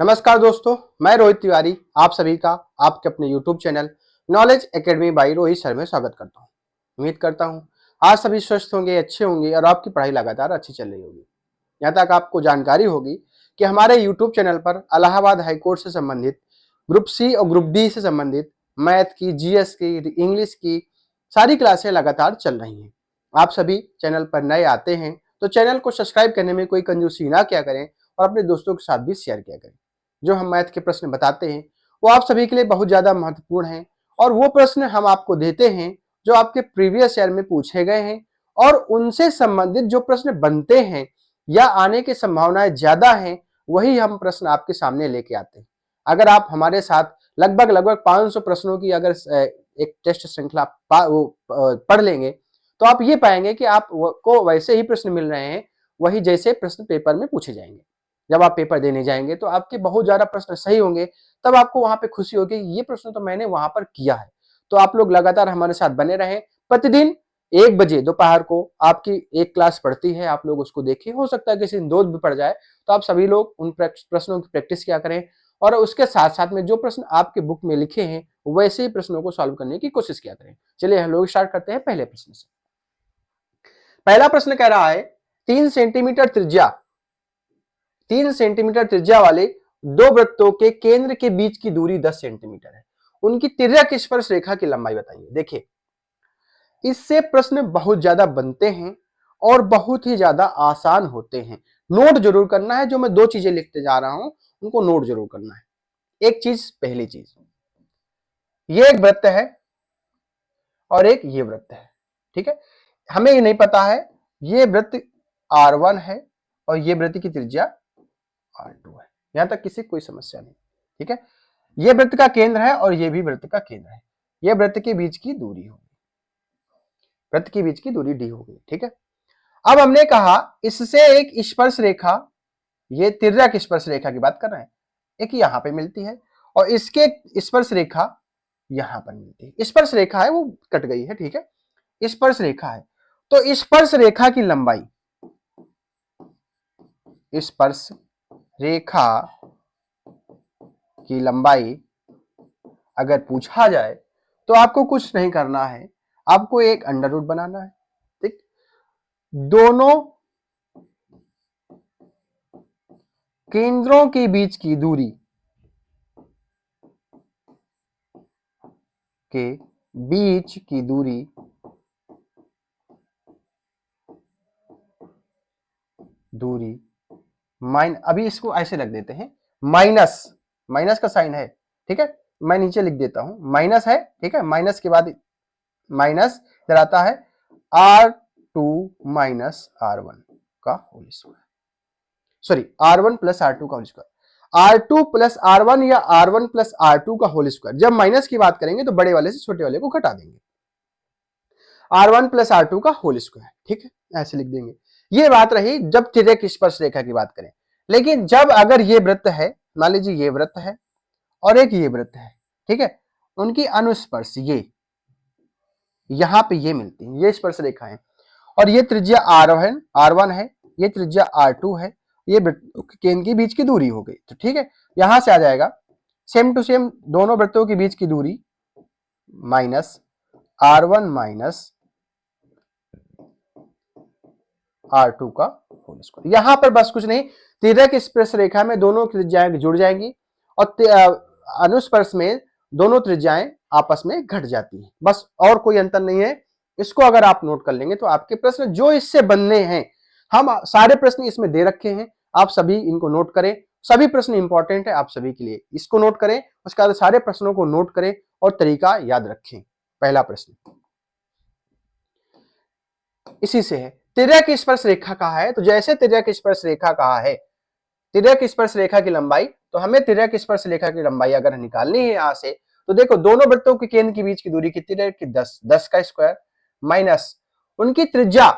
नमस्कार दोस्तों, मैं रोहित तिवारी आप सभी का आपके अपने YouTube channel knowledge academy by Rohit sir में स्वागत करता हूं। उम्मीद करता हूं आज सभी स्वस्थ होंगे, अच्छे होंगे और आपकी पढ़ाई लगातार अच्छी चल रही होगी। यहाँ तक आपको जानकारी होगी कि हमारे YouTube चैनल पर इलाहाबाद हाईकोर्ट से संबंधित ग्रुप सी और ग्रुप डी से संबंधित मैथ की, जीएस की, इंग्लिश की सारी क्लासें लगातार चल रही हैं। आप सभी चैनल पर नए आते हैं तो चैनल को सब्सक्राइब करने में कोई कंजूसी ना किया करें और अपने दोस्तों के साथ भी शेयर किया करें। जो हम मैथ के प्रश्न बताते हैं वो आप सभी के लिए बहुत ज्यादा महत्वपूर्ण है और वो प्रश्न हम आपको देते हैं जो आपके प्रीवियस ईयर में पूछे गए हैं और उनसे संबंधित जो प्रश्न बनते हैं या आने की संभावनाएं ज्यादा हैं वही हम प्रश्न आपके सामने लेके आते हैं। अगर आप हमारे साथ लगभग 500 प्रश्नों की अगर एक टेस्ट श्रृंखला पढ़ लेंगे तो आप ये पाएंगे कि आपको वैसे ही प्रश्न मिल रहे हैं वही जैसे प्रश्न पेपर में पूछे जाएंगे। जब आप पेपर देने जाएंगे तो आपके बहुत ज्यादा प्रश्न सही होंगे, तब आपको वहां पे खुशी होगी ये प्रश्न तो मैंने वहां पर किया है। तो आप लोग लगातार हमारे साथ बने रहें। प्रतिदिन 1 बजे दोपहर को आपकी एक क्लास पढ़ती है, आप लोग उसको देखिए। हो सकता है किसी दिन 2 भी पढ़ जाए तो आप सभी लोग उन प्रश्नों की प्रैक्टिस किया करें और उसके साथ साथ में जो प्रश्न आपके बुक में लिखे हैं वैसे ही प्रश्नों को सॉल्व करने की कोशिश किया करें। चलिए हम लोग स्टार्ट करते हैं पहले प्रश्न से। पहला प्रश्न कह रहा है 3 सेंटीमीटर त्रिज्या 3 सेंटीमीटर त्रिज्या वाले दो वृत्तों के केंद्र के बीच की दूरी 10 सेंटीमीटर है। उनकी तिर्यक स्पर्श रेखा की लंबाई बताइए। देखिए, इससे प्रश्न बहुत ज्यादा बनते हैं और बहुत ही ज्यादा आसान होते हैं। नोट जरूर करना है, जो मैं 2 चीजें लिखते जा रहा हूं उनको नोट जरूर करना है। एक चीज, पहली चीज, ये एक वृत्त है और एक ये वृत्त है। ठीक है, हमें ये नहीं पता है ये वृत्त R1 है और ये वृत्त की त्रिज्या R2 है। यहां तक किसी कोई समस्या नहीं। ठीक है, ये वृत्त का केंद्र है और ये भी वृत्त का केंद्र है। ये वृत्त के बीच की दूरी होगी, वृत्त के बीच की दूरी D होगी। ठीक है, अब हमने कहा इससे एक स्पर्श रेखा, ये तिर्यक स्पर्श रेखा की बात कर रहे हैं, एक यहां पे मिलती है और इसके स्पर्श रेखा यहां पर मिलती है। स्पर्श रेखा है वो कट गई है। ठीक है, स्पर्श रेखा है तो स्पर्श रेखा की लंबाई, स्पर्श रेखा की लंबाई अगर पूछा जाए तो आपको कुछ नहीं करना है, आपको एक अंडर रूट बनाना है। ठीक, दोनों केंद्रों के बीच की दूरी के बीच की दूरी अभी इसको ऐसे रख देते हैं, माइनस का साइन है। ठीक है, मैं नीचे लिख देता हूं, माइनस है। ठीक है, माइनस के बाद माइनस इधर आता है R2 माइनस R1 का whole square, sorry R1 plus R2 का whole square. R2 plus R1 या R1 प्लस R2 का होल स्क्वायर। जब माइनस की बात करेंगे तो बड़े वाले से छोटे वाले को घटा देंगे। R1 प्लस R2 का होल स्क्वायर। ठीक है, ऐसे लिख देंगे। ये बात रही जब तिर्यक स्पर्श रेखा की बात करें। लेकिन जब अगर ये वृत्त है, मान लीजिए ये वृत्त है और एक ये वृत्त है, ठीक है, उनकी अनुस्पर्श ये यहां पे ये मिलती है, ये स्पर्श रेखा है और ये त्रिज्या R1 है, ये त्रिज्या R2 है, ये केंद्र के बीच की दूरी हो गई। तो ठीक है, यहां से आ जाएगा सेम टू सेम दोनों वृत्तों के बीच की दूरी माइनस R1 माइनस R2 का होल स्क्वायर। यहां पर बस कुछ नहीं, तिर्यक स्पर्श रेखा में दोनों त्रिज्याएं जुड़ जाएंगी और अनुस्पर्श में दोनों त्रिज्याएं आपस में घट जाती हैं। बस और कोई अंतर नहीं है। इसको अगर आप नोट कर लेंगे तो आपके प्रश्न जो इससे बनने हैं, हम सारे प्रश्न इसमें दे रखे हैं, आप सभी इनको नोट करें। सभी प्रश्न इंपॉर्टेंट है आप सभी के लिए, इसको नोट करें, उसके बाद सारे प्रश्नों को नोट करें और तरीका याद रखें। पहला प्रश्न इसी से है, तिर्यक स्पर्श रेखा कहा है, तो जैसे तिर्यक स्पर्श रेखा कहा है, तिर्यक स्पर्श रेखा की लंबाई, तो हमें तिर्यक स्पर्श रेखा की लंबाई अगर निकालनी है यहां से, तो देखो दोनों वृत्तों के केंद्र के बीच की दूरी कितनी रहेगी, 10 का स्क्वायर माइनस उनकी त्रिज्या,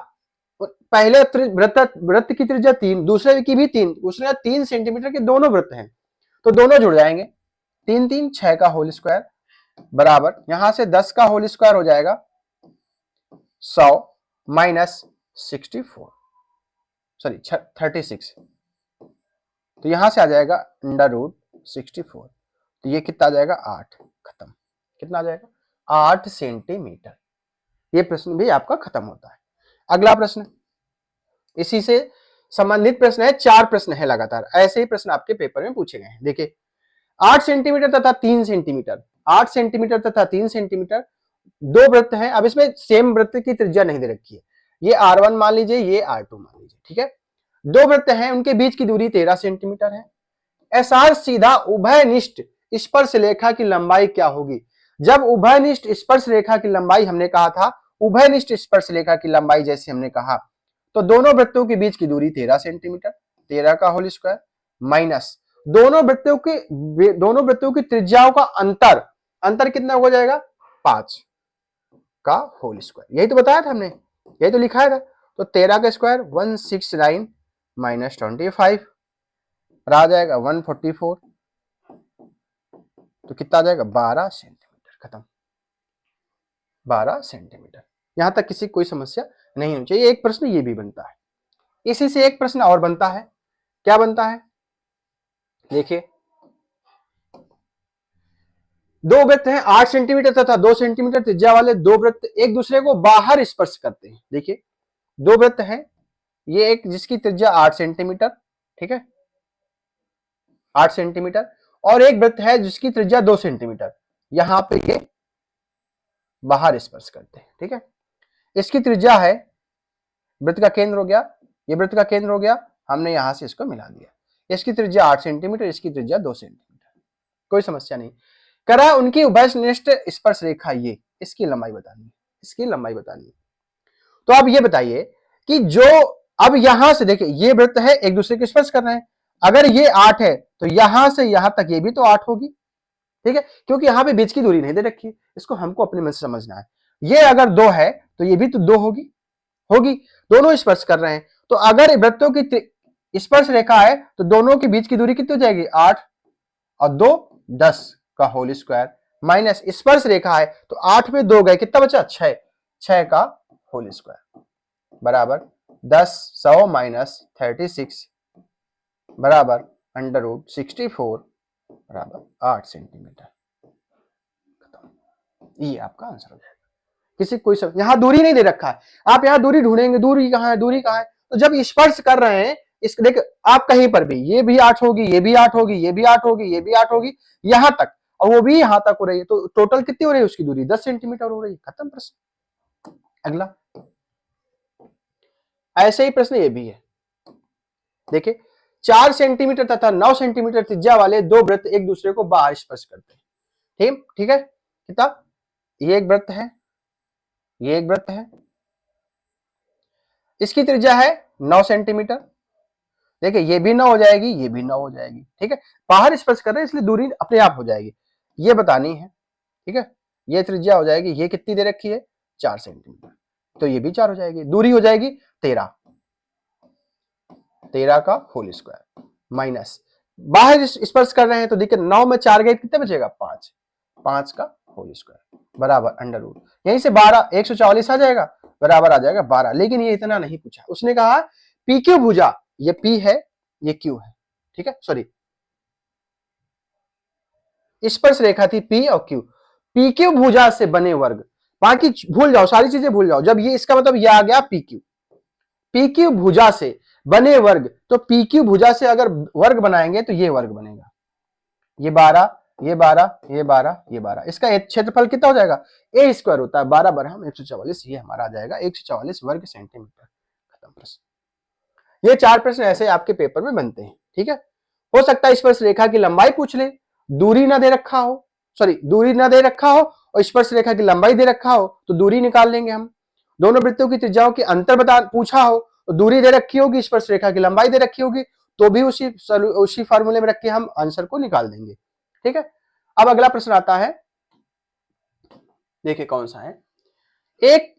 पहले वृत्त की त्रिज्या 3, दूसरे की भी 3, दूसरे 3 सेंटीमीटर के दोनों वृत्त हैं, तो दोनों जुड़ जाएंगे। 3 3 6 का होल स्क्वायर बराबर यहां से 10 का होल स्क्वायर हो जाएगा 100 माइनस 64, सॉरी 36, तो यहां से आ जाएगा √64, तो ये कितना आ जाएगा 8, खत्म। कितना आ जाएगा 8 सेंटीमीटर। ये प्रश्न भी आपका खत्म होता है। अगला प्रश्न, इसी से संबंधित प्रश्न है, 4 प्रश्न है लगातार, ऐसे ही प्रश्न आपके पेपर में पूछे गए हैं। देखिए 8 सेंटीमीटर तथा 3 सेंटीमीटर, 8 सेंटीमीटर तथा 3 सेंटीमीटर दो वृत्त हैं। अब इसमें सेम वृत्त की त्रिज्या नहीं दे रखी है, ये R1 मान लीजिए, ये R2 मान लीजिए, ठीक है। दो वृत्त हैं, उनके बीच की दूरी 13 सेंटीमीटर है। एसआर सीधा उभयनिष्ठ स्पर्श रेखा की लंबाई क्या होगी? जब उभयनिष्ठ स्पर्श रेखा की लंबाई हमने कहा था, उभयनिष्ठ स्पर्श रेखा की लंबाई जैसे हमने कहा, तो दोनों वृत्तों के बीच की दूरी 13 सेंटीमीटर, 13 का होल स्क्वायर माइनस दोनों वृत्तों की त्रिज्याओं का अंतर कितना हो जाएगा 5 का होल स्क्वायर। यही तो बताया था हमने, यही तो लिखा था। तो 13 का स्क्वायर 169 माइनस 25 आ जाएगा 144, तो कितना आ जाएगा 12 सेंटीमीटर, खत्म। 12 सेंटीमीटर। यहां तक किसी कोई समस्या नहीं होनी चाहिए। एक प्रश्न ये भी बनता है, इसी से एक प्रश्न और बनता है। क्या बनता है? देखिए दो वृत्त हैं 8 सेंटीमीटर तथा 2 सेंटीमीटर त्रिज्या वाले दो वृत्त एक दूसरे को बाहर स्पर्श करते हैं। देखिए दो वृत्त हैं, ये एक जिसकी त्रिज्या 8 सेंटीमीटर, ठीक है, 8 सेंटीमीटर, और एक वृत्त है जिसकी त्रिज्या 2 सेंटीमीटर, यहां पे ये बाहर स्पर्श करते हैं, ठीक है। इसकी त्रिज्या है, वृत्त का केंद्र हो गया, ये वृत्त का केंद्र हो गया, हमने यहां से इसको मिला दिया। इसकी त्रिज्या 8 सेंटीमीटर, इसकी त्रिज्या 2 सेंटीमीटर, कोई समस्या नहीं। करा उनकी उभयनिष्ठ स्पर्श रेखा, ये इसकी लंबाई बतानी है, इसकी लंबाई बतानी है। तो अब ये बताइए कि जो अब यहां से देखिए ये वृत्त है, एक दूसरे के स्पर्श कर रहे हैं, अगर ये 8 है तो यहां से यहां तक ये भी तो 8 होगी, ठीक है, क्योंकि यहां पे बीच की दूरी नहीं दे रखी है, इसको हमको अपने मन से समझना है। ये अगर 2 है तो ये भी तो 2 होगी, दोनों स्पर्श कर रहे हैं, तो अगर वृत्तों की स्पर्श रेखा है तो दोनों के बीच की दूरी कितनी हो जाएगी 8 और 2 10 का होल स्क्वायर माइनस स्पर्श रेखा है तो 8 में 2 गए, कितना बचा 6 का होल स्क्वायर बराबर 10 100 माइनस 36 बराबर √64 बराबर 8 सेंटीमीटर। ये आपका आंसर हो जाएगा। किसी कोई सब यहां दूरी नहीं दे रखा है, आप यहां दूरी ढूंढेंगे, दूरी कहां है, दूरी कहां है, तो जब स्पर्श कर रहे हैं इस देख आप कहीं पर भी, ये भी 8 होगी, ये भी 8 होगी, ये भी 8 होगी, ये भी 8 होगी, यहां तक, और वो भी यहां तक हो रही है, तो टोटल कितनी हो रही है उसकी दूरी 10 सेंटीमीटर हो रही है, खत्म प्रश्न। अगला ऐसे ही प्रश्न ये भी है, देखिए 4 सेंटीमीटर तथा 9 सेंटीमीटर त्रिज्या वाले दो वृत्त एक दूसरे को बाहर स्पर्श करते हैं, ठीक है, कितना, ये एक वृत्त है, ये एक वृत्त है, इसकी त्रिज्या है 9 सेंटीमीटर, देखिए ये भी 9 हो जाएगी, ये भी 9 हो जाएगी, ठीक है, बाहर स्पर्श कर रहे हैं इसलिए दूरी अपने आप हो जाएगी, ये बतानी है, ठीक है, ये त्रिज्या हो जाएगी, ये कितनी दे रखी है 4 सेंटीमीटर, तो ये भी 4 हो जाएगी, दूरी हो जाएगी 13 का होल स्क्वायर माइनस बाहर स्पर्श कर रहे हैं तो देखिए 9 में 4 गए, कितने बचेगा 5 का होल स्क्वायर बराबर √, यहीं से 12 144 आ जाएगा, बराबर आ जाएगा 12। लेकिन ये इतना नहीं पूछा, उसने कहा पी क्यू भुजा, ये पी है ये क्यू है, ठीक है, सॉरी स्पर्श रेखा थी पी और क्यू, पी क्यू भुजा से बने वर्ग, बाकी भूल जाओ, सारी चीजें भूल जाओ, जब ये इसका मतलब ये आ गया पी क्यू भुजा से बने वर्ग, तो पी क्यू भुजा से अगर वर्ग बनाएंगे तो ये वर्ग बनेगा, ये 12 ये 12 ये 12 ये 12, इसका क्षेत्रफल कितना हो जाएगा ए स्क्वायर होता है 12 बराबर 144, ये हमारा आ जाएगा 144 वर्ग सेंटीमीटर, खत्म प्रश्न। ये 4 प्रश्न ऐसे आपके पेपर में बनते हैं, ठीक है। हो सकता है स्पर्श रेखा की लंबाई पूछ ले, दूरी ना दे रखा हो, सॉरी दूरी ना दे रखा हो और स्पर्श रेखा की लंबाई दे रखा हो तो दूरी निकाल लेंगे हम, दोनों वृत्तों की त्रिज्याओं के अंतर बता पूछा हो तो दूरी दे रखी होगी, स्पर्श रेखा की लंबाई दे रखी होगी, तो भी उसी फार्मूले में रख के हम आंसर को निकाल देंगे, ठीक है। अब अगला प्रश्न आता है, देखिए कौन सा है,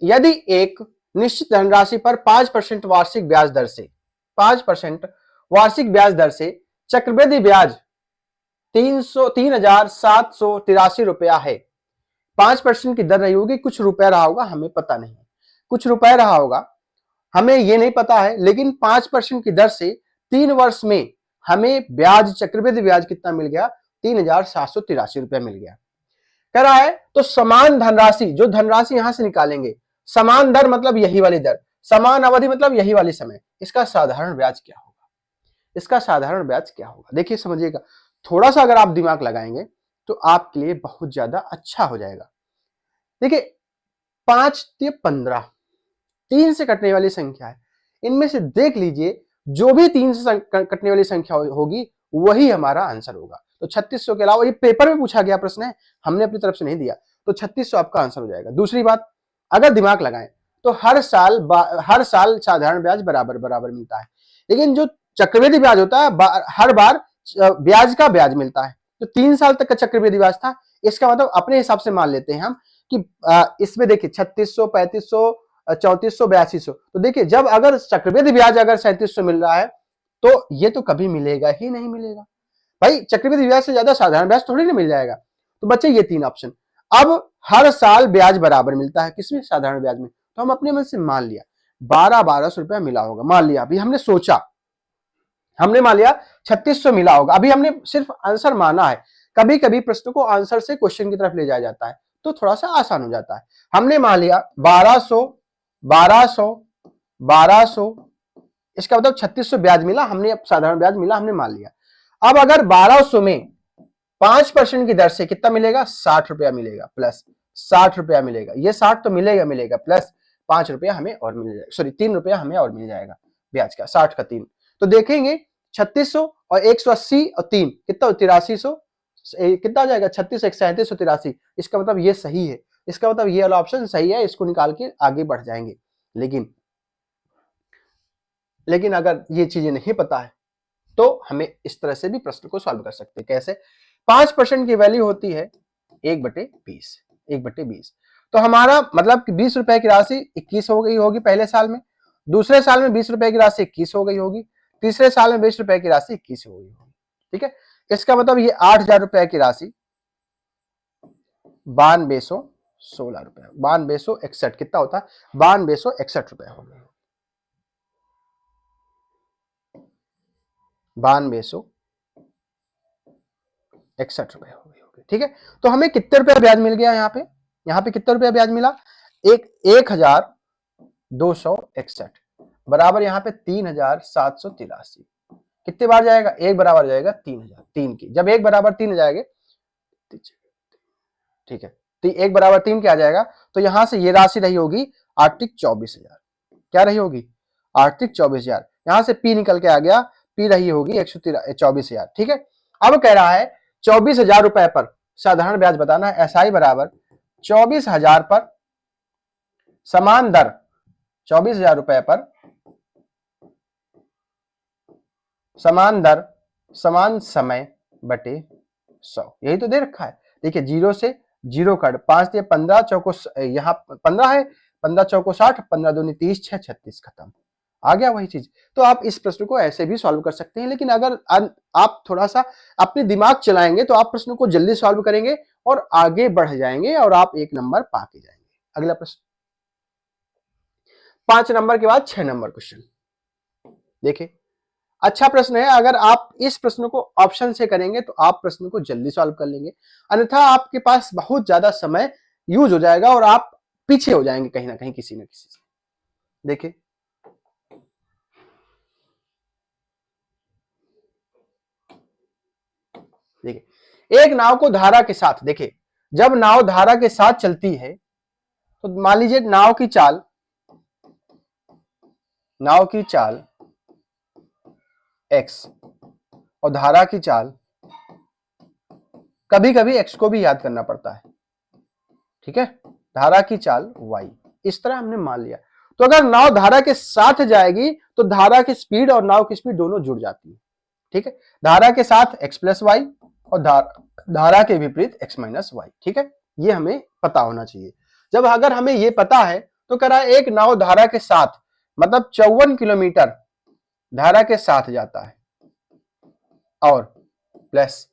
यदि एक निश्चित धनराशि पर 5% वार्षिक ब्याज दर से 5% वार्षिक ब्याज दर से चक्रवृद्धि ब्याज 3,783 रुपया है, 5% की दर रही होगी, कुछ रुपया रहा होगा, हमें पता नहीं, कुछ रुपया रहा होगा, हमें ये नहीं पता है, लेकिन 5% की दर से 3 वर्ष में हमें ब्याज, चक्रवृद्धि ब्याज कितना मिल गया, 3,783 रुपया मिल गया। कह रहा है तो समान धनराशि, जो धनराशि यहां से निकालेंगे, समान दर मतलब यही वाली दर, समान अवधि मतलब यही वाली समय, इसका साधारण ब्याज क्या होगा, इसका साधारण ब्याज क्या होगा। देखिए समझिएगा, थोड़ा सा अगर आप दिमाग लगाएंगे तो आपके लिए बहुत ज्यादा अच्छा हो जाएगा। देखिए 5 या 15 3 से कटने वाली संख्या है, इनमें से देख लीजिए जो भी 3 से कटने वाली संख्या होगी वही हमारा आंसर होगा। तो 3600 के अलावा, ये पेपर में पूछा गया प्रश्न है, हमने अपनी तरफ से नहीं दिया, तो 3600 आपका आंसर हो जाएगा। दूसरी बात, अगर दिमाग लगाएं तो हर साल साधारण ब्याज बराबर बराबर मिलता है, लेकिन जो चक्रवृद्धि ब्याज होता है हर बार ब्याज का ब्याज मिलता है। तो 3 साल तक का चक्रवृद्धि ब्याज था, इसका मतलब अपने हिसाब से मान लेते हैं हम कि इसमें देखिए 3600, 3500, 3400, 8200, तो देखिए जब अगर चक्रवृद्धि ब्याज अगर 3700 मिल रहा है तो ये तो कभी मिलेगा ही नहीं मिलेगा भाई, चक्रवृद्धि ब्याज से ज्यादा साधारण ब्याज थोड़ी ना मिल जाएगा। तो बच्चे ये 3 ऑप्शन। अब हर साल ब्याज बराबर मिलता है, किसमें, साधारण ब्याज में, तो हम अपने मन से मान लिया 1200 रुपया मिला होगा, मान लिया, अभी हमने सोचा, हमने मान लिया 3600 मिला होगा, अभी हमने सिर्फ आंसर माना है। कभी कभी प्रश्न को आंसर से क्वेश्चन की तरफ ले जाया जाता है तो थोड़ा सा आसान हो जाता है। हमने मान लिया 1200, 1200, 1200, इसका मतलब 3600 ब्याज मिला, हमने साधारण ब्याज मिला, हमने मान लिया। अब अगर 1200 में 5% की दर से कितना मिलेगा, 60 रुपया मिलेगा, प्लस 60 रुपया मिलेगा, ये 60 तो मिलेगा मिलेगा, प्लस 5 रुपया हमें और मिल जाएगा, सॉरी 3 रुपया हमें और मिल जाएगा ब्याज का, 60 का 3। तो देखेंगे 3600 और 180 और 3 कितना, 8300, कितना आ जाएगा, 36, 37, 83। इसका मतलब ये सही है, इसका मतलब ये वाला ऑप्शन सही है, इसको निकाल के आगे बढ़ जाएंगे। लेकिन अगर ये चीजें नहीं पता है तो हमें इस तरह से भी प्रश्न को सॉल्व कर सकते हैं। कैसे, 5% की वैल्यू होती है 1/20, 1/20, तो हमारा मतलब कि 20 रुपए की राशि 21 हो गई होगी पहले साल में, दूसरे साल में 20 रुपए की राशि 21 हो गई होगी, तीसरे साल में 20 रुपए की राशि 21 हो गई होगी। ठीक है, इसका मतलब ये 8000 रुपए की राशि 9216 रुपए, 9261 कितना होता है, 9261 रुपए हो गए, 9261 रुपए हो गई होगी। ठीक है, तो हमें कितने रुपया ब्याज मिल गया यहाँ पे कितना रुपया ब्याज मिला, 1261 बराबर यहाँ पे 3783, कितने बार जाएगा, एक बराबर जाएगा 3000, 3 की, जब एक बराबर 3 जाएंगे, ठीक है, तो एक बराबर 3 क्या आ जाएगा, तो यहां से ये राशि रही होगी आर्थिक 24,000, क्या रही होगी, आर्थिक 24,000, यहां से पी निकल के आ गया, पी रही होगी 124,000। ठीक है, अब कह रहा है 24,000 रुपए पर साधारण ब्याज बताना है, एसआई बराबर 24,000 पर समान दर, 24,000 रुपए पर समान दर समान समय बटे 100, यही तो दे रखा है। देखिए 0 से 0 कट, 5 दिए 15, चौको यहाँ 15 है, 15 चौको 60, 15 दूनी 30, 6 36, खत्म, आ गया वही चीज। तो आप इस प्रश्न को ऐसे भी सॉल्व कर सकते हैं, लेकिन अगर आप थोड़ा सा अपने दिमाग चलाएंगे तो आप प्रश्न को जल्दी सॉल्व करेंगे और आगे बढ़ जाएंगे और आप 1 नंबर पाके जाएंगे। अगला प्रश्न, 5 नंबर के बाद 6 नंबर क्वेश्चन देखिए, अच्छा प्रश्न है, अगर आप इस प्रश्न को ऑप्शन से करेंगे तो आप प्रश्न को जल्दी सॉल्व कर लेंगे, अन्यथा आपके पास बहुत ज्यादा समय यूज हो जाएगा और आप पीछे हो जाएंगे कहीं ना कहीं किसी न किसी से। देखिए एक नाव को धारा के साथ, देखिए जब नाव धारा के साथ चलती है तो मान लीजिए नाव की चाल x और धारा की चाल, कभी कभी x को भी याद करना पड़ता है, ठीक है, धारा की चाल y, इस तरह हमने मान लिया। तो अगर नाव धारा के साथ जाएगी तो धारा की स्पीड और नाव की स्पीड दोनों जुड़ जाती है। ठीक है, धारा के साथ x प्लस वाई और धारा के विपरीत x माइनस वाई। ठीक है, ये हमें पता होना चाहिए। जब अगर हमें ये पता है तो कह रहा है एक नाव धारा के साथ मतलब 54 किलोमीटर धारा के साथ जाता है और प्लस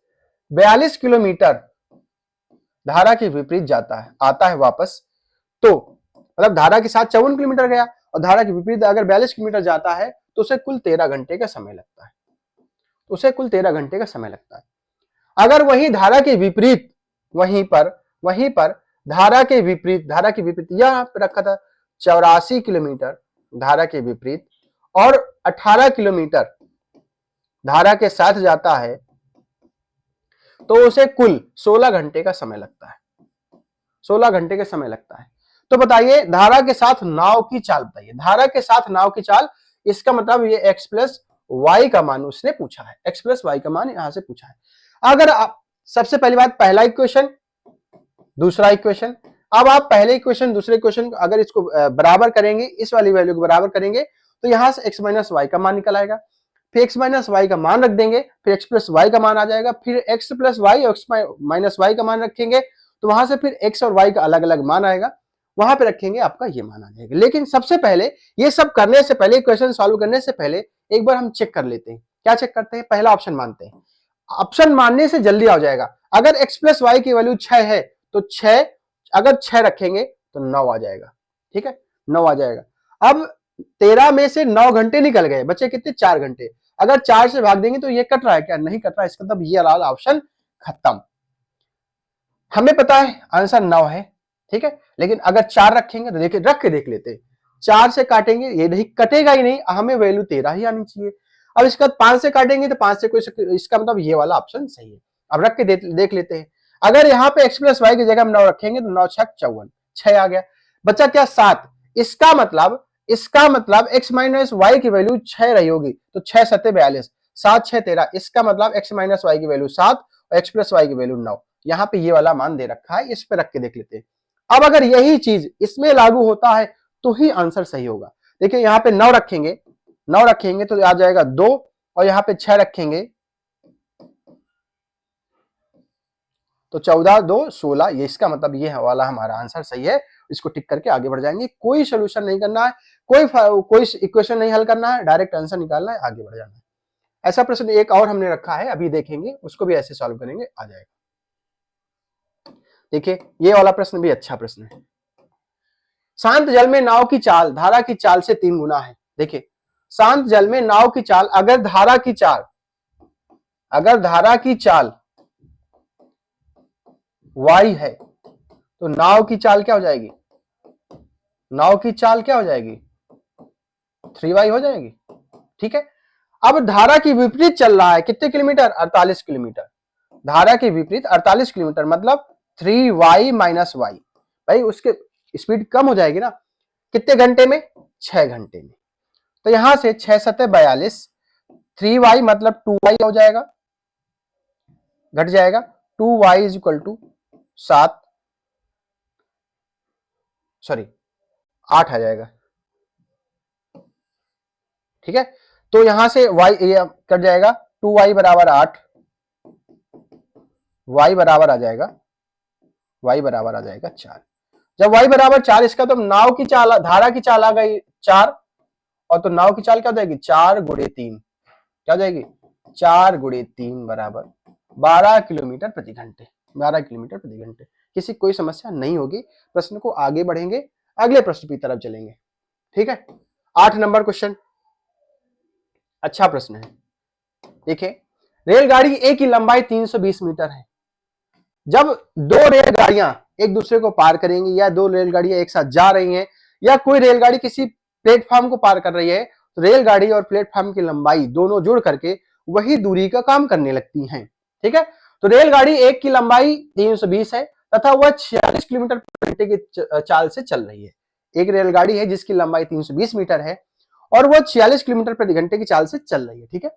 42 किलोमीटर धारा के विपरीत जाता है, आता है वापस, तो मतलब धारा के साथ 54 किलोमीटर गया और धारा के विपरीत अगर 42 किलोमीटर जाता है तो उसे कुल 13 घंटे का समय लगता है। उसे कुल 13 घंटे का समय लगता है। अगर वही धारा के विपरीत, वहीं पर धारा के विपरीत यहां पे रखा था 84 किलोमीटर धारा के विपरीत और 18 किलोमीटर धारा के साथ जाता है तो उसे कुल 16 घंटे का समय लगता है। 16 घंटे का समय लगता है। तो बताइए धारा के साथ नाव की चाल बताइए। धारा के साथ नाव की चाल, इसका मतलब ये x प्लस वाई का मान उसने पूछा है। x प्लस वाई का मान यहां से पूछा है। अगर आप सबसे पहली बात, पहला इक्वेशन, दूसरा इक्वेशन, अब आप पहले इक्वेशन दूसरे इक्वेशन अगर इसको बराबर करेंगे, इस वाली वैल्यू को बराबर करेंगे तो यहां से x माइनस वाई का मान निकल आएगा। फिर x माइनस वाई का मान रख देंगे, फिर x प्लस वाई का मान आ जाएगा, फिर x प्लस वाई और x माइनस वाई का मान रखेंगे तो वहां से फिर x और y का अलग अलग मान आएगा, वहां पे रखेंगे आपका ये मान आ जाएगा। लेकिन सबसे पहले ये सब करने से पहले, इक्वेशन सॉल्व करने से पहले एक बार हम चेक कर लेते हैं। क्या चेक करते हैं? पहला ऑप्शन मानते हैं। ऑप्शन मानने से जल्दी आ जाएगा। अगर x प्लस वाई की वैल्यू 6 है तो 6, अगर 6 रखेंगे तो 9 आ जाएगा। ठीक है, 9 आ जाएगा। अब 13 में से 9 घंटे निकल गए, बचे कितने? 4 घंटे। अगर 4 से भाग देंगे तो ये कट रहा है क्या? नहीं कट रहा है। इसका मतलब ये वाला ऑप्शन खत्म। हमें पता है आंसर 9 है, ठीक है, लेकिन अगर 4 रखेंगे तो देखिए, रख के देख लेते हैं। 4 से काटेंगे, ये नहीं कटेगा ही नहीं, हमें वैल्यू 13 ही आनी चाहिए। अब इसके बाद 5 से काटेंगे तो 5 से कोई, इसका मतलब ये वाला ऑप्शन सही है। अब रख के देख लेते हैं। अगर यहाँ पे x प्लस वाई की जगह हम 9 रखेंगे तो 9 छक 54, 6 आ गया। बचा क्या? 7। इसका मतलब x माइनस वाई की वैल्यू 6 रही होगी तो 6 7 42, 7 6 13। इसका मतलब x माइनस वाई की वैल्यू 7 और x प्लस वाई की वैल्यू 9। यहाँ पे ये वाला मान दे रखा है, इस पे रख के देख लेते हैं। अब अगर यही चीज इसमें लागू होता है तो ही आंसर सही होगा। देखिए यहाँ पे 9 रखेंगे तो आ जाएगा 2 और यहाँ पे 6 रखेंगे तो 14 2 16। ये इसका मतलब ये वाला हमारा आंसर सही है। इसको टिक करके आगे बढ़ जाएंगे। कोई सोल्यूशन नहीं करना है, कोई इक्वेशन नहीं हल करना है, डायरेक्ट आंसर निकालना है, आगे बढ़ जाना है। ऐसा प्रश्न एक और हमने रखा है, अभी देखेंगे, उसको भी ऐसे सॉल्व करेंगे, आ जाएगा। देखिए ये वाला प्रश्न भी अच्छा प्रश्न है। शांत जल में नाव की चाल धारा की चाल से 3 गुना है। देखिए शांत जल में नाव की चाल, अगर धारा की चाल y है तो नाव की चाल क्या हो जाएगी? नाव की चाल क्या हो जाएगी? 3y हो जाएगी। ठीक है, अब धारा की विपरीत चल रहा है, कितने किलोमीटर? 48 किलोमीटर। धारा के विपरीत 48 किलोमीटर मतलब 3y माइनस वाई। भाई उसके स्पीड कम हो जाएगी ना। कितने घंटे में? 6 घंटे में। तो यहां से 6 7 42, 3y मतलब 2y हो जाएगा, घट जाएगा। 2y is equal to 7, sorry 8 आ जाएगा। ठीक है, तो यहां से y कट जाएगा, 2y बराबर 8, y बराबर आ जाएगा 4। जब y बराबर 4, इसका तो नाव की चाल, धारा की चाल आ गई 4, और तो नाव की चाल क्या हो जाएगी? 4 गुणे 3, क्या हो जाएगी? 4 गुणे 3 बराबर 12 किलोमीटर प्रति घंटे। 12 किलोमीटर प्रति घंटे। किसी कोई समस्या नहीं होगी। प्रश्न को आगे बढ़ेंगे, अगले प्रश्न की तरफ चलेंगे। ठीक है, 8 नंबर क्वेश्चन अच्छा प्रश्न है। देखिए रेलगाड़ी ए की लंबाई 320 मीटर है। जब दो रेलगाड़ियां एक दूसरे को पार करेंगी, या दो रेलगाड़ियां एक साथ जा रही हैं, या कोई रेलगाड़ी किसी प्लेटफॉर्म को पार कर रही है, तो रेलगाड़ी और प्लेटफॉर्म की लंबाई दोनों जुड़ करके वही दूरी का काम करने लगती हैं। ठीक है, तो रेलगाड़ी एक की लंबाई 320 है तथा वह 46 किलोमीटर प्रति घंटे की चाल से चल रही है। एक रेलगाड़ी है जिसकी लंबाई 320 मीटर है और वह 46 किलोमीटर प्रति घंटे की चाल से चल रही है। ठीक है,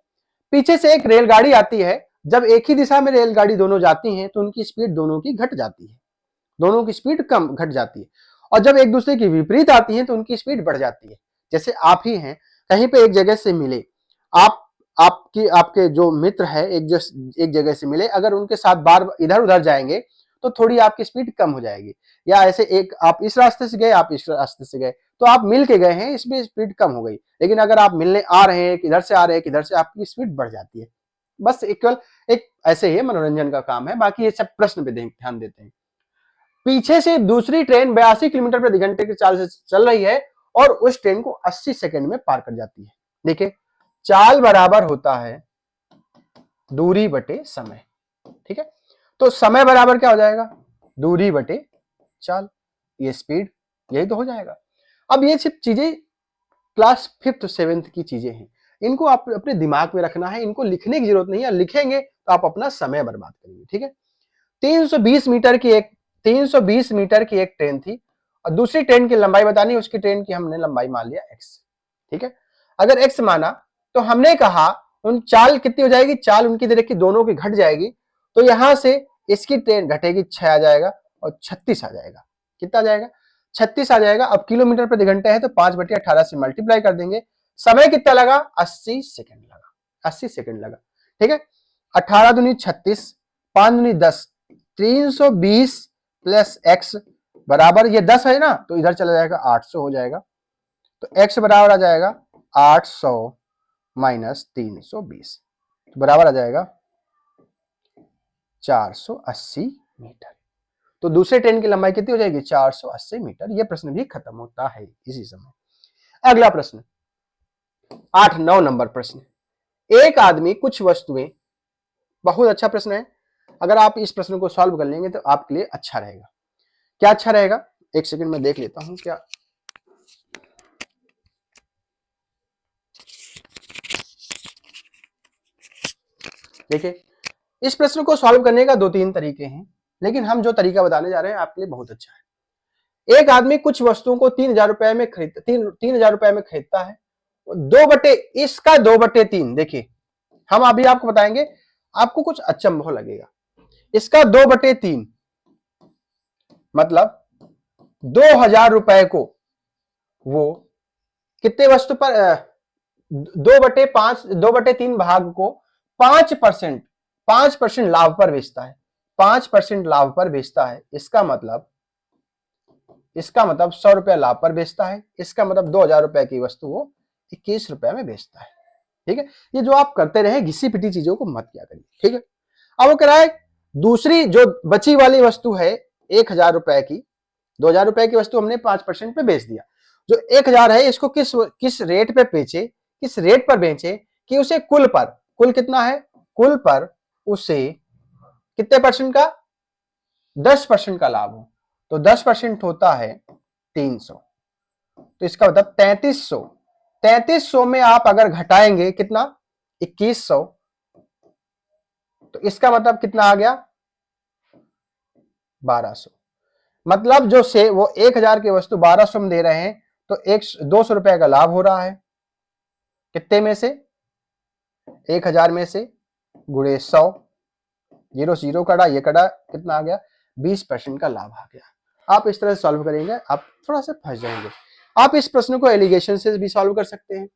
पीछे से एक रेलगाड़ी आती है। जब एक ही दिशा में रेलगाड़ी दोनों जाती हैं तो उनकी स्पीड दोनों की घट जाती है, दोनों की स्पीड कम घट जाती है। और जब एक दूसरे की विपरीत आती हैं तो उनकी स्पीड बढ़ जाती है। जैसे आप ही हैं, कहीं पे एक जगह से मिले, आपके जो मित्र है एक जगह से मिले, अगर उनके साथ बार इधर उधर जाएंगे तो थोड़ी आपकी स्पीड कम हो जाएगी। या ऐसे एक आप इस रास्ते से गए, आप इस रास्ते से गए, तो आप मिल के गए हैं, इसमें स्पीड कम हो गई। लेकिन अगर आप मिलने आ रहे हैं, इधर से आ रहे हैं, इधर से, आपकी स्पीड बढ़ जाती है। बस इक्वल एक ऐसे ही मनोरंजन का काम है। बाकी ये सब प्रश्न पे ध्यान देते हैं। पीछे से दूसरी ट्रेन 82 किलोमीटर प्रति घंटे की चाल से चल रही है और उस ट्रेन को 80 सेकंड में पार कर जाती है। देखिए चाल बराबर होता है दूरी बटे समय। ठीक है, तो समय बराबर क्या हो जाएगा, दूरी बटे चाल, ये स्पीड, यही तो हो जाएगा। अब ये सिर्फ चीजें क्लास 5th 7th की चीजें हैं, इनको आप अपने दिमाग में रखना है, इनको लिखने की जरूरत नहीं है, लिखेंगे तो आप अपना समय बर्बाद करेंगे। ठीक है, 320 मीटर की एक 320 मीटर की एक ट्रेन थी और दूसरी ट्रेन की लंबाई बतानी, उसकी ट्रेन की हमने लंबाई मान लिया x। ठीक है, अगर x माना तो हमने कहा उन चाल कितनी हो जाएगी, चाल उनकी देखिए दोनों की घट जाएगी, तो यहां से इसकी ट्रेन घटेगी 6 आ जाएगा और 36 आ जाएगा। कितना आ जाएगा, 36 आ जाएगा। अब किलोमीटर प्रति घंटे है तो 5/18 से मल्टीप्लाई कर देंगे, समय कितना लगा, 80 सेकंड लगा, 80 सेकंड लगा। ठीक है, 18 दूनी 36, 5 दूनी 10, 320 प्लस x बराबर, ये 10 है ना तो इधर चला जाएगा 800 हो जाएगा, तो x बराबर आ जाएगा 800 माइनस 320, तो बराबर आ जाएगा 480 मीटर। तो दूसरे ट्रेन की लंबाई कितनी हो जाएगी, 480 मीटर। यह प्रश्न भी खत्म होता है इसी समय। अगला प्रश्न 8-9 नंबर प्रश्न, एक आदमी कुछ वस्तुएं, बहुत अच्छा प्रश्न है, अगर आप इस प्रश्न को सॉल्व कर लेंगे तो आपके लिए अच्छा रहेगा। क्या अच्छा रहेगा, एक सेकंड में देख लेता हूं क्या। देखिए, इस प्रश्न को सॉल्व करने का 2-3 तरीके हैं, लेकिन हम जो तरीका बताने जा रहे हैं आपके लिए बहुत अच्छा है। एक आदमी कुछ वस्तुओं को 3,000 रुपए में खरीदता, 3,000 रुपए में खरीदता है, 2/3, देखिए हम अभी आपको बताएंगे, आपको कुछ अचंभव लगेगा। इसका 2/3 मतलब 2,000 रुपए को वो कितने वस्तु पर 2/3 भाग को 5% लाभ पर बेचता है, 5% लाभ पर बेचता है। इसका मतलब 100 रुपया लाभ पर बेचता है, इसका मतलब 2,000 रुपए की वस्तु वो 21 रुपए में बेचता है। ठीक है, ये जो आप करते रहे घिसी पिटी चीजों को मत किया करिए। ठीक है, अब वो कह रहा है दूसरी जो बची वाली वस्तु है 1,000 रुपए की, 2,000 रुपए की वस्तु हमने 5% पे बेच दिया, जो 1,000 है इसको किस रेट पे बेचे, किस रेट पर बेचे कि उसे कुल कितना है, कुल पर उसे कितने परसेंट का, 10% का लाभ हो, तो 10% होता है 300, तो इसका मतलब 3300। 3300 में आप अगर घटाएंगे कितना, 2100, तो इसका मतलब कितना आ गया, 1200। मतलब जो से वो 1,000 की वस्तु 1200 में दे रहे हैं, तो 200 रुपए का लाभ हो रहा है। कितने में से, 1,000 में से गुणे 100, 0 0 कटा, ये कटा, कितना आ गया, 20% का लाभ आ गया। आप इस तरह से सॉल्व करेंगे, आप थोड़ा सा फंस जाएंगे। आप इस प्रश्न को एलिगेशन से भी सॉल्व कर सकते हैं।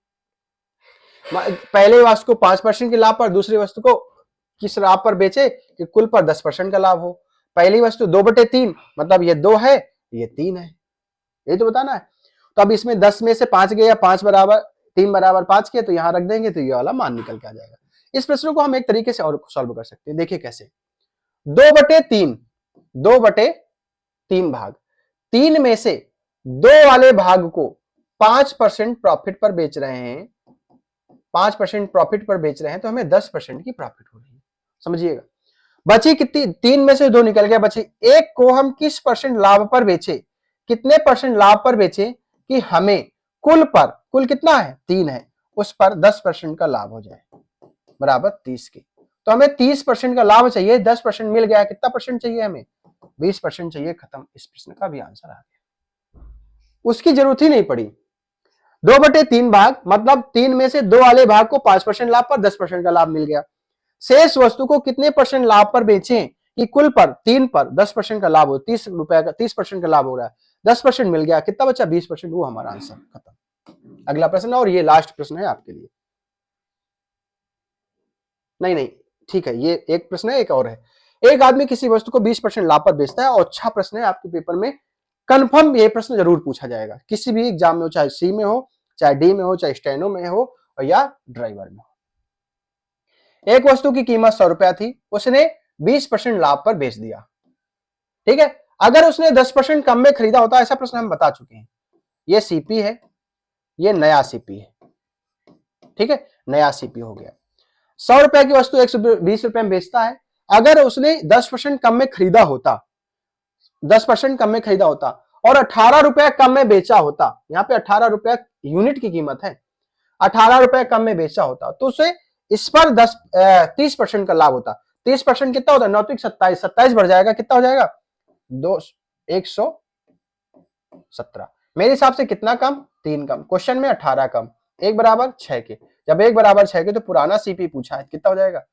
पहले वस्तु को 5% के लाभ पर, दूसरी वस्तु को किस लाभ पर बेचे कि कुल पर 10% का लाभ हो। पहली वस्तु 2/3 मतलब ये 2 है, ये 3 है, यही तो बताना है। तो अब इसमें 10 में से 5 गया, 5 बराबर 3 बराबर 5 के, तो यहां रख देंगे तो ये वाला मान निकल के आ जाएगा। इस प्रश्न को हम एक तरीके से और सॉल्व कर सकते हैं, देखिए कैसे। 2/3 भाग, 3 में से 2 वाले भाग को 5% प्रॉफिट पर बेच रहे हैं, 5% प्रॉफिट पर बेच रहे हैं, तो हमें 10% की प्रॉफिट हो रही है, समझिएगा। बची कितनी, 3 में से 2 निकल गया, बची एक को हम किस परसेंट लाभ पर बेचे, कितने परसेंट लाभ पर बेचे कि हमें कुल कितना है, 3 है, उस पर 10% का लाभ हो जाए, बराबर 30 की। तो हमें 30% का लाभ चाहिए, 10% मिल गया, कितना परसेंट चाहिए हमें, 20% चाहिए, खत्म। इस प्रश्न का भी आंसर आ गया, उसकी जरूरत ही नहीं पड़ी। 2/3 भाग मतलब 3 में से 2 वाले भाग को 5% लाभ पर 10% का लाभ मिल गया। शेष वस्तु को कितने परसेंट लाभ पर बेचें कि कुल पर 3 पर 10% का लाभ हो, 30 रुपए का 30% का लाभ हो रहा है, 10% मिल गया, कितना बचा, 20%, वो हमारा आंसर, खत्म। अगला प्रश्न, और ये लास्ट प्रश्न है आपके लिए। नहीं, ठीक है, ये एक प्रश्न है, एक और है। एक आदमी किसी वस्तु को 20% लाभ पर बेचता है, और अच्छा प्रश्न है, आपके पेपर में कंफर्म ये प्रश्न जरूर पूछा जाएगा, किसी भी एग्जाम में हो, चाहे सी में हो, चाहे डी में हो, चाहे स्टेनो में हो, या ड्राइवर में हो। एक वस्तु की कीमत 100 रुपया थी, उसने 20% लाभ पर बेच दिया। ठीक है, अगर उसने 10% कम में खरीदा होता, ऐसा प्रश्न हम बता चुके हैं। ये सीपी है, ये नया सीपी है। ठीक है, नया सीपी हो गया। 100 रुपए की वस्तु 120 रुपए में बेचता है। अगर उसने 10% कम में खरीदा होता, 10% कम में खरीदा होता और 18 रुपए कम में बेचा होता, यहाँ पे 18 रुपए यूनिट की कीमत है, 18 रुपए कम में बेचा होता तो उसे इस पर 30% का लाभ होता। 30% कितना होता है? 9 27, 27 बढ़ जाएगा, कितना हो जाएगा? 117। मेरे हिसाब से कितना कम? 3 कम। क्वेश्चन में 18 कम, 1 बराबर 6 के। जब 1 बराबर 6 के तो पुराना सीपी पूछा है, कितना हो जाएगा?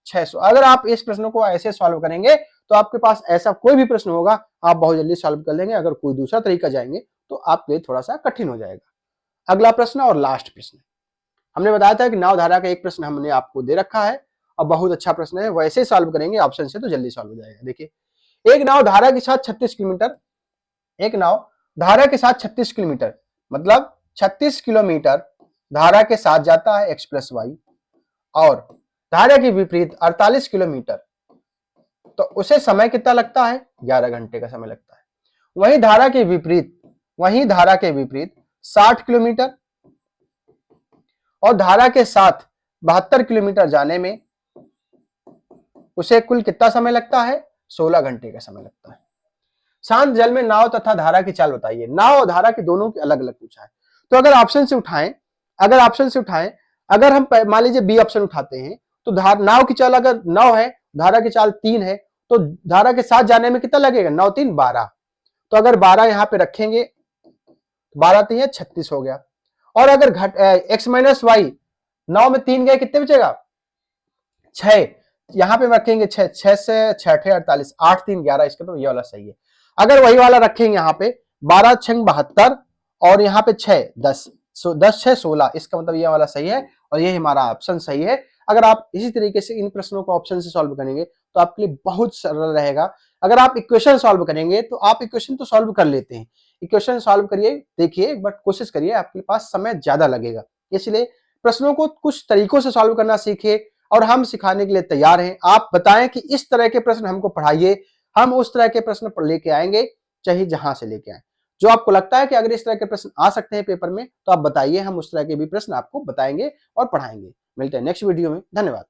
600। अगर आप इस प्रश्न को ऐसे सॉल्व करेंगे तो आपके पास ऐसा कोई भी प्रश्न होगा आप बहुत जल्दी सॉल्व कर लेंगे। अगर कोई दूसरा तरीका जाएंगे तो आपके लिए थोड़ा सा कठिन हो जाएगा। अगला प्रश्न और लास्ट प्रश्न, हमने बताया था कि नाव धारा का एक प्रश्न हमने आपको दे रखा है और बहुत अच्छा प्रश्न है, वैसे सॉल्व करेंगे ऑप्शन से तो जल्दी सॉल्व हो जाएगा। देखिए, एक नाव धारा के साथ 36 किलोमीटर, एक नाव धारा के साथ 36 किलोमीटर मतलब 36 किलोमीटर धारा के साथ जाता है x प्लस वाई, और धारा के विपरीत 48 किलोमीटर, तो उसे समय कितना लगता है? 11 घंटे का समय लगता है। वहीं धारा के विपरीत 60 किलोमीटर और धारा के साथ 72 किलोमीटर जाने में उसे कुल कितना समय लगता है? 16 घंटे का समय लगता है। शांत जल में नाव तथा धारा की चाल बताइए। नाव और धारा की दोनों की अलग अलग पूछा है, तो अगर ऑप्शन से उठाएं, अगर हम मान लीजिए बी ऑप्शन उठाते हैं तो नाव की चाल अगर 9 है, धारा की चाल 3 है, तो धारा के साथ जाने में कितना लगेगा? 9 3 12, तो अगर 12 यहां पे रखेंगे, 12 3 36 हो गया। और अगर घट x माइनस वाई, 9 में 3 गए, कितने बचेगा? 6, यहां पे रखेंगे 6, 6 से 6 48, 8 3 11, इसका तो ये वाला सही है। अगर वही वाला रखेंगे यहाँ पे 12 6 72 और यहाँ पे 6 10, 10 6 16, इसका मतलब ये वाला सही है और ये हमारा ऑप्शन सही है। अगर आप इसी तरीके से इन प्रश्नों को ऑप्शन से सॉल्व करेंगे तो आपके लिए बहुत सरल रहेगा। अगर आप इक्वेशन सॉल्व करेंगे तो आप इक्वेशन तो सॉल्व कर लेते हैं, इक्वेशन सॉल्व करिए, देखिए एक बार कोशिश करिए, आपके पास समय ज्यादा लगेगा। इसलिए प्रश्नों को कुछ तरीकों से सॉल्व करना सीखिए और हम सिखाने के लिए तैयार हैं। आप बताएं कि इस तरह के प्रश्न हमको पढ़ाइए, हम उस तरह के प्रश्न लेके आएंगे, चाहे जहां से लेके आए। जो आपको लगता है कि अगर इस तरह के प्रश्न आ सकते हैं पेपर में तो आप बताइए, हम उस तरह के भी प्रश्न आपको बताएंगे और पढ़ाएंगे। मिलते हैं नेक्स्ट वीडियो में, धन्यवाद।